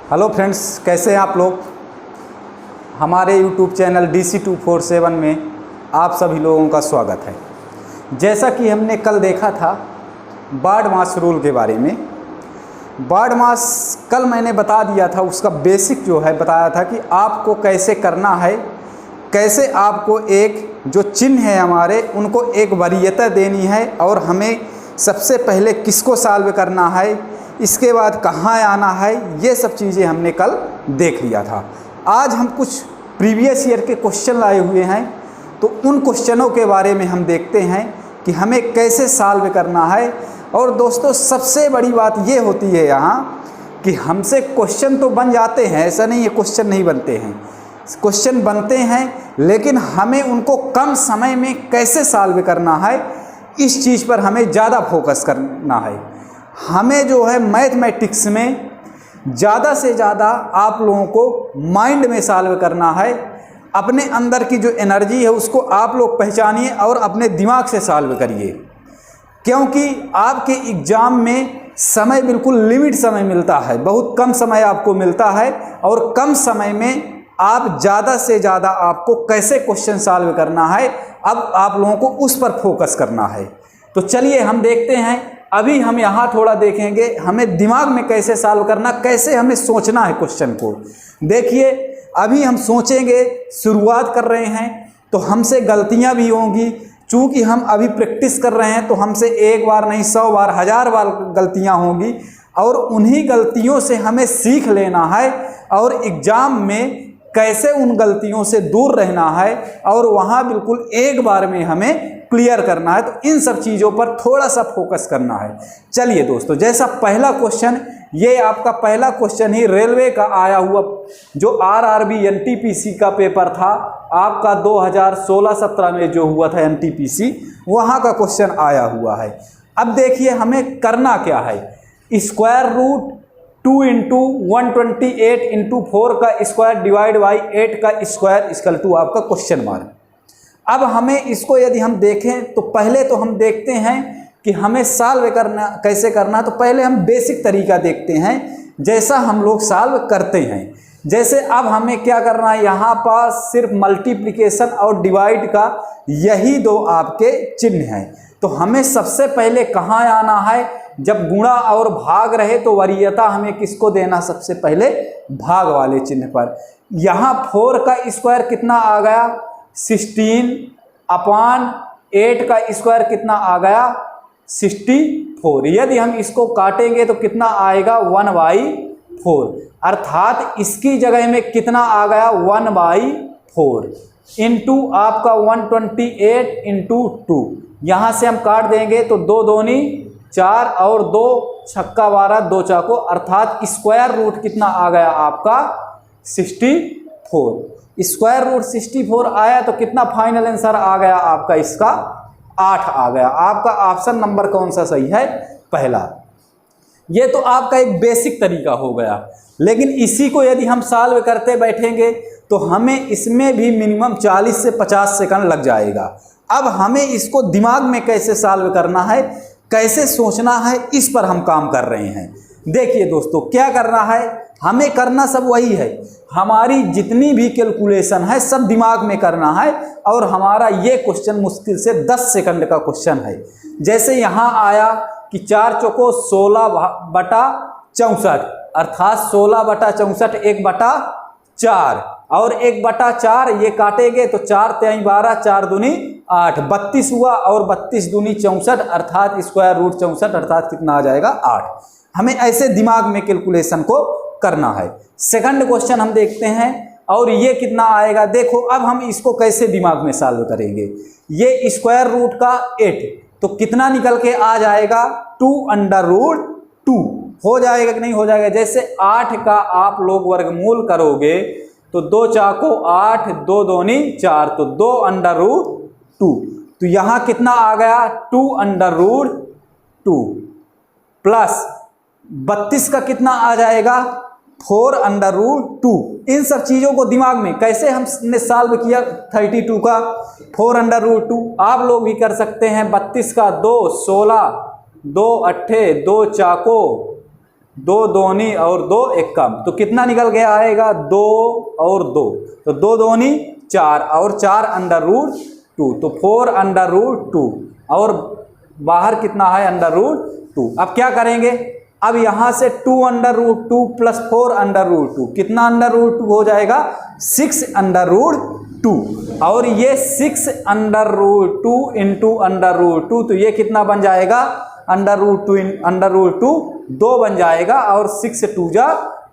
Hello friends, कैसे हैं आप लोग। हमारे यूट्यूब चैनल DC247 में आप सभी लोगों का स्वागत है। जैसा कि हमने कल देखा था बारड मास रूल के बारे में। बारड मास कल मैंने बता दिया था, उसका बेसिक जो है बताया था कि आपको कैसे करना है, कैसे आपको एक जो चिन्ह है हमारे उनको एक वरीयता देनी है और हमें सबसे पहले किसको सॉल्व करना है, इसके बाद कहाँ आना है, ये सब चीज़ें हमने कल देख लिया था। आज हम कुछ प्रीवियस ईयर के क्वेश्चन लाए हुए हैं, तो उन क्वेश्चनों के बारे में हम देखते हैं कि हमें कैसे सॉल्व करना है। और दोस्तों, सबसे बड़ी बात ये होती है यहाँ कि हमसे क्वेश्चन तो बन जाते हैं, ऐसा नहीं है क्वेश्चन नहीं बनते हैं, क्वेश्चन बनते हैं, लेकिन हमें उनको कम समय में कैसे सॉल्व करना है, इस चीज़ पर हमें ज़्यादा फोकस करना है। हमें जो है मैथमेटिक्स में ज़्यादा से ज़्यादा आप लोगों को माइंड में सॉल्व करना है। अपने अंदर की जो एनर्जी है उसको आप लोग पहचानिए और अपने दिमाग से सॉल्व करिए, क्योंकि आपके एग्ज़ाम में समय बिल्कुल लिमिट समय मिलता है, बहुत कम समय आपको मिलता है और कम समय में आप ज़्यादा से ज़्यादा आपको कैसे क्वेश्चन सॉल्व करना है, अब आप लोगों को उस पर फोकस करना है। तो चलिए हम देखते हैं। अभी हम यहाँ थोड़ा देखेंगे हमें दिमाग में कैसे सॉल्व करना, कैसे हमें सोचना है क्वेश्चन को। देखिए, अभी हम सोचेंगे, शुरुआत कर रहे हैं तो हमसे गलतियाँ भी होंगी, चूँकि हम अभी प्रैक्टिस कर रहे हैं तो हमसे एक बार नहीं 100 बार 1000 बार गलतियाँ होंगी और उन्हीं गलतियों से हमें सीख लेना है और एग्ज़ाम में कैसे उन गलतियों से दूर रहना है और वहाँ बिल्कुल एक बार में हमें क्लियर करना है। तो इन सब चीज़ों पर थोड़ा सा फोकस करना है। चलिए दोस्तों, जैसा पहला क्वेश्चन, ये आपका पहला क्वेश्चन ही रेलवे का आया हुआ जो RRB NTPC का पेपर था आपका 2016-17 में जो हुआ था NTPC, वहाँ का क्वेश्चन आया हुआ है। अब देखिए हमें करना क्या है। स्क्वायर रूट 2 इंटू 128 इंटू 4 का स्क्वायर डिवाइड बाई 8 का स्क्वायर इक्वल टू आपका क्वेश्चन मार्क। अब हमें इसको यदि हम देखें तो पहले तो हम देखते हैं कि हमें सॉल्व करना कैसे करना। तो पहले हम बेसिक तरीका देखते हैं जैसा हम लोग सॉल्व करते हैं। जैसे अब हमें क्या करना है, यहाँ पर सिर्फ मल्टीप्लिकेशन और डिवाइड का यही दो आपके चिन्ह हैं। तो हमें सबसे पहले कहाँ आना है, जब गुणा और भाग रहे तो वरीयता हमें किसको देना, सबसे पहले भाग वाले चिन्ह पर। यहाँ 4 का स्क्वायर कितना आ गया 16 अपान 8 का स्क्वायर कितना आ गया 64। यदि हम इसको काटेंगे तो कितना आएगा 1/4, अर्थात इसकी जगह में कितना आ गया 1/4 इंटू आपका 128 इंटू 2। यहाँ से हम काट देंगे तो 2 दूनी 4 और 2 छक्का 12, 2 चाको, अर्थात स्क्वायर रूट कितना आ गया आपका 64। स्क्वायर रूट 64 आया तो कितना फाइनल आंसर आ गया आपका, इसका 8 आ गया। आपका ऑप्शन नंबर कौन सा सही है, पहला। ये तो आपका एक बेसिक तरीका हो गया, लेकिन इसी को यदि हम सॉल्व करते बैठेंगे तो हमें इसमें भी मिनिमम 40 से 50 सेकंड लग जाएगा। अब हमें इसको दिमाग में कैसे सॉल्व करना है, कैसे सोचना है, इस पर हम काम कर रहे हैं। देखिए दोस्तों, क्या करना है, हमें करना सब वही है। हमारी जितनी भी कैलकुलेशन है सब दिमाग में करना है और हमारा ये क्वेश्चन मुश्किल से 10 सेकंड का क्वेश्चन है। जैसे यहाँ आया कि 4 चौको 16/64, अर्थात 16/64 1/4 और 1/4 ये काटेंगे तो 4 3 12, 4 दूनी 8, 32 हुआ और 32 दूनी 64, अर्थात स्क्वायर रूट 64, अर्थात कितना आ जाएगा 8। हमें ऐसे दिमाग में कैलकुलेशन को करना है। सेकंड क्वेश्चन हम देखते हैं और ये कितना आएगा। देखो अब हम इसको कैसे दिमाग में सॉल्व करेंगे। ये स्क्वायर रूट का 8 तो कितना निकल के आ जाएगा 2√2 हो जाएगा कि नहीं हो जाएगा। जैसे 8 का आप लोग वर्गमूल करोगे तो 2 चाको 8, 2 दूनी 4, तो 2√2। तो यहाँ कितना आ गया 2√2 प्लस 32 का कितना आ जाएगा 4√2। इन सब चीज़ों को दिमाग में कैसे हमने सॉल्व किया, 32 का 4√2 आप लोग भी कर सकते हैं। 32 का 2 16, 2 अट्ठे 2 चाको 2 दूनी और 2 एक कम, तो कितना निकल गया आएगा 2 और 2, तो 2 दूनी 4 और 4 अंडर रूट 2, तो 4 अंडर रूट 2 और बाहर कितना है अंडर रूट 2। अब क्या करेंगे, अब यहाँ से 2 under root 2 plus 4 under root 2, कितना अंडर रूट 2 हो जाएगा 6 अंडर रूट 2, और ये 6 under root 2 into under root 2, तो ये कितना बन जाएगा अंडर रूट 2 अंडर रूट 2 2 बन जाएगा, और 6 2 जा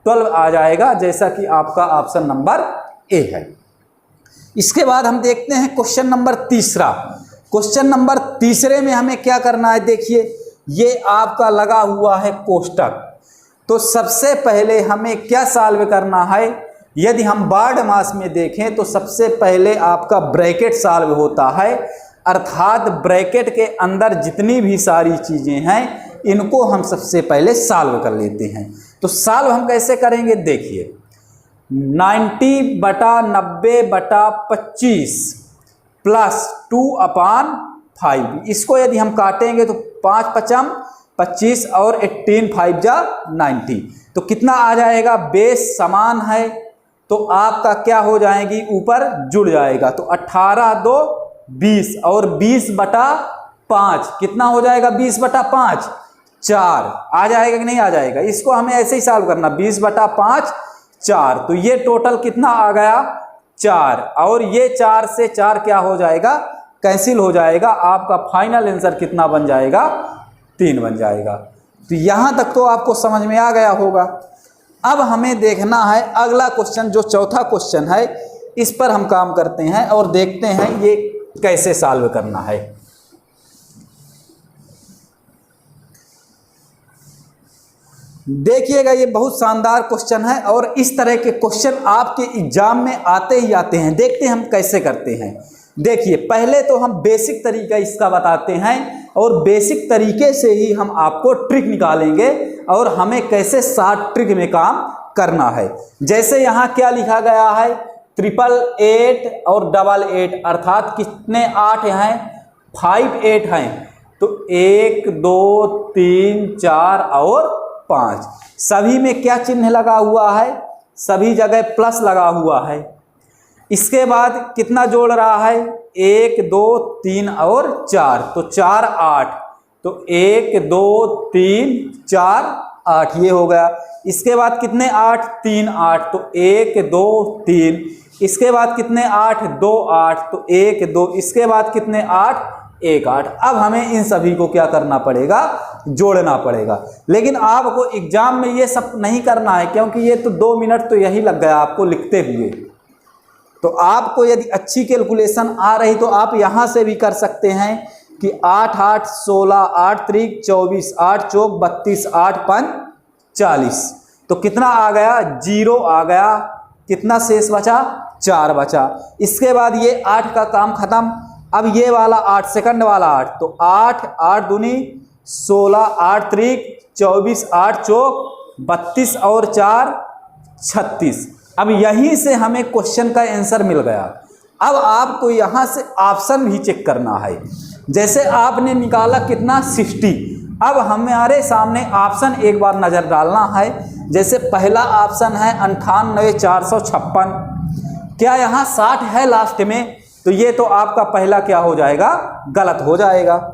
12 आ जाएगा, जैसा कि आपका ऑप्शन नंबर ए है। इसके बाद हम देखते हैं क्वेश्चन नंबर तीसरा। क्वेश्चन नंबर तीसरे में हमें क्या करना है, देखिए ये आपका लगा हुआ है कोष्टक, तो सबसे पहले हमें क्या सॉल्व करना है। यदि हम बारड मास में देखें तो सबसे पहले आपका ब्रैकेट सॉल्व होता है, अर्थात ब्रैकेट के अंदर जितनी भी सारी चीज़ें हैं इनको हम सबसे पहले सॉल्व कर लेते हैं। तो सॉल्व हम कैसे करेंगे, देखिए 90/90/25 प्लस 2/5, इसको यदि हम काटेंगे तो 5 पचम 25 और 18 5 जा 90, तो कितना आ जाएगा, बेस समान है तो आपका क्या हो जाएगी ऊपर जुड़ जाएगा, तो 18 2 20 और 20/5 कितना हो जाएगा 20/5 4 आ जाएगा कि नहीं आ जाएगा। इसको हमें ऐसे ही सॉल्व करना 20/5 4, तो ये टोटल कितना आ गया 4, और ये 4 से 4 क्या हो जाएगा कैंसिल हो जाएगा, आपका फाइनल आंसर कितना बन जाएगा 3 बन जाएगा। तो यहाँ तक तो आपको समझ में आ गया होगा। अब हमें देखना है अगला क्वेश्चन, जो चौथा क्वेश्चन है, इस पर हम काम करते हैं और देखते हैं ये कैसे सॉल्व करना है। देखिएगा ये बहुत शानदार क्वेश्चन है और इस तरह के क्वेश्चन आपके एग्जाम में आते ही आते हैं। देखते हैं हम कैसे करते हैं। देखिए पहले तो हम बेसिक तरीका इसका बताते हैं और बेसिक तरीके से ही हम आपको ट्रिक निकालेंगे और हमें कैसे शॉर्ट ट्रिक में काम करना है। जैसे यहाँ क्या लिखा गया है 888 और 88, अर्थात कितने 8 हैं 5 8 हैं, तो 1 2 3 4 और 5, सभी में क्या चिन्ह लगा हुआ है, सभी जगह प्लस लगा हुआ है। इसके बाद कितना जोड़ रहा है 1 2 3 और 4, तो 4 8, तो 1 2 3 4 8 ये हो गया। इसके बाद कितने 8 3 8, तो 1 2 3, इसके बाद कितने 8 2 8, तो 1 2, इसके बाद कितने 8 1 8। अब हमें इन सभी को क्या करना पड़ेगा जोड़ना पड़ेगा, लेकिन आपको एग्जाम में ये सब नहीं करना है क्योंकि ये तो 2 मिनट तो यही लग गया आपको लिखते हुए। तो आपको यदि अच्छी कैलकुलेशन आ रही तो आप यहाँ से भी कर सकते हैं कि 8 8 16 8 3 24 8 चौक 32 8 5 40, तो कितना आ गया 0 आ गया, कितना शेष बचा 4 बचा। इसके बाद ये 8 का काम खत्म। अब ये वाला 8 सेकंड वाला 8, तो 8 8 दूनी 16 8 3 24 8 चौक 32 और 4 36। अब यहीं से हमें क्वेश्चन का आंसर मिल गया। अब आपको यहाँ से ऑप्शन भी चेक करना है। जैसे आपने निकाला कितना 60, अब हमारे सामने ऑप्शन एक बार नज़र डालना है। जैसे पहला ऑप्शन है 98,456, क्या यहाँ 60 है लास्ट में, तो ये तो आपका पहला क्या हो जाएगा गलत हो जाएगा।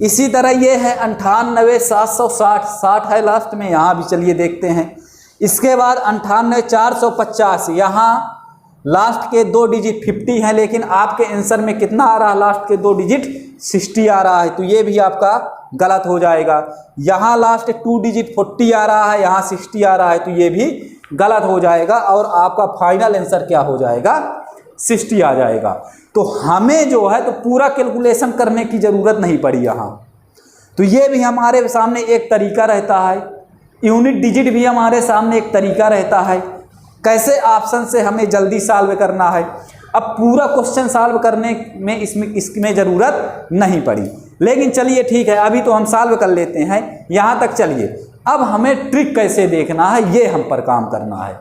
इसी तरह ये है 98,760, 60 है लास्ट में, यहाँ भी चलिए देखते हैं। इसके बाद 98,450, यहाँ लास्ट के 2 डिजिट 50 हैं, लेकिन आपके आंसर में कितना आ रहा है लास्ट के 2 डिजिट 60 आ रहा है, तो ये भी आपका गलत हो जाएगा। यहाँ लास्ट 2 डिजिट 40 आ रहा है, यहाँ 60 आ रहा है, तो ये भी गलत हो जाएगा और आपका फाइनल आंसर क्या हो जाएगा 60 आ जाएगा। तो हमें जो है तो पूरा कैलकुलेशन करने की ज़रूरत नहीं पड़ी यहाँ। तो ये भी हमारे सामने एक तरीका रहता है, यूनिट डिजिट भी हमारे सामने एक तरीका रहता है कैसे ऑप्शन से हमें जल्दी सॉल्व करना है। अब पूरा क्वेश्चन सॉल्व करने में इसमें ज़रूरत नहीं पड़ी, लेकिन चलिए ठीक है, अभी तो हम सॉल्व कर लेते हैं यहाँ तक। चलिए अब हमें ट्रिक कैसे देखना है ये हम पर काम करना है।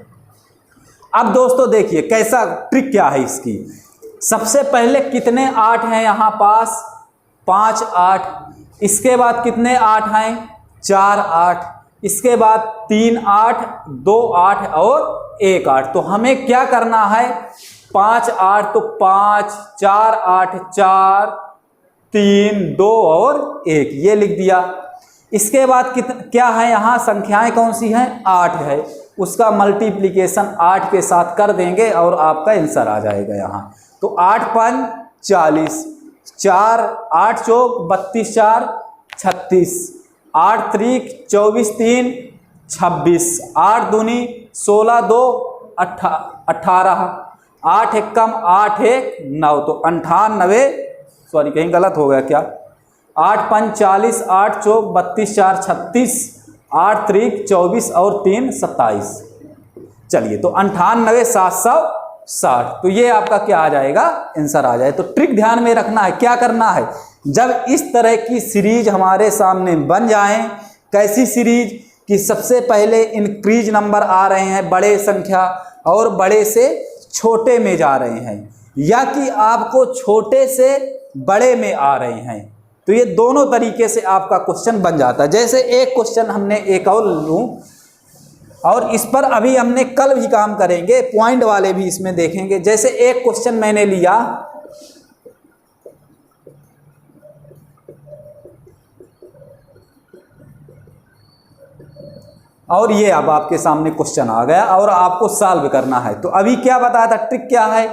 अब दोस्तों देखिए कैसा ट्रिक क्या है इसकी। सबसे पहले कितने 8 हैं यहाँ पास 5 8, इसके बाद कितने 8 हैं 4 8, इसके बाद 3 8 2 8 और 1 8। तो हमें क्या करना है, 5 8 तो 5 4 8 4 3 2 और 1 ये लिख दिया। इसके बाद क्या है, यहाँ संख्याएं कौन सी हैं, 8 है, उसका मल्टीप्लिकेशन 8 के साथ कर देंगे और आपका आंसर आ जाएगा यहाँ। तो 8 5 40, 4 8 चौक 32 4 36, 8 3 24 3 26, 8 दूनी 16 2 18, 8 एकम 8 1 9, तो 98, सॉरी कहीं गलत हो गया क्या, 8 5 40, 8 चौक 32 4 36, 8 3 24 और 3 27। चलिए तो 98 760, तो ये आपका क्या आ जाएगा, आंसर आ जाए। तो ट्रिक ध्यान में रखना है, क्या करना है, जब इस तरह की सीरीज हमारे सामने बन जाए, कैसी सीरीज कि सबसे पहले इंक्रीज नंबर आ रहे हैं बड़े संख्या और बड़े से छोटे में जा रहे हैं, या कि आपको छोटे से बड़े में आ रहे हैं, तो ये दोनों तरीके से आपका क्वेश्चन बन जाता है। जैसे एक क्वेश्चन हमने एक और लूँ, और इस पर अभी हमने कल भी काम करेंगे, पॉइंट वाले भी इसमें देखेंगे। जैसे एक क्वेश्चन मैंने लिया, और ये अब आपके सामने क्वेश्चन आ गया और आपको सॉल्व करना है। तो अभी क्या बताया था, ट्रिक क्या है,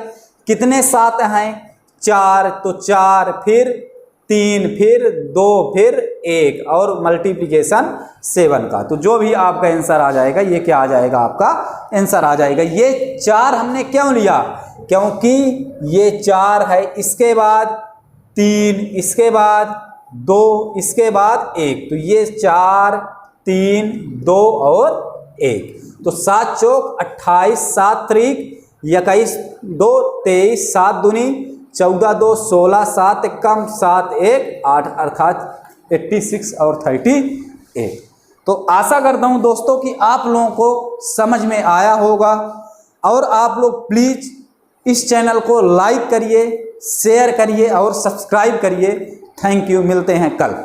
कितने 7 हैं, 4, तो 4 फिर 3 फिर 2 फिर 1 और मल्टीप्लिकेशन 7 का, तो जो भी आपका आंसर आ जाएगा ये क्या आ जाएगा, आपका आंसर आ जाएगा। ये 4 हमने क्यों लिया, क्योंकि ये 4 है, इसके बाद 3, इसके बाद 2, इसके बाद 1, तो ये 4 3 2 और 1, तो 7 चौक 28, 7 त्रिक 21 2 23, 7 दूनी 14 2 16, 7 एकम 7 1 8, अर्थात 86 और 38। तो आशा करता हूं दोस्तों कि आप लोगों को समझ में आया होगा, और आप लोग प्लीज़ इस चैनल को लाइक करिए, शेयर करिए और सब्सक्राइब करिए। थैंक यू, मिलते हैं कल।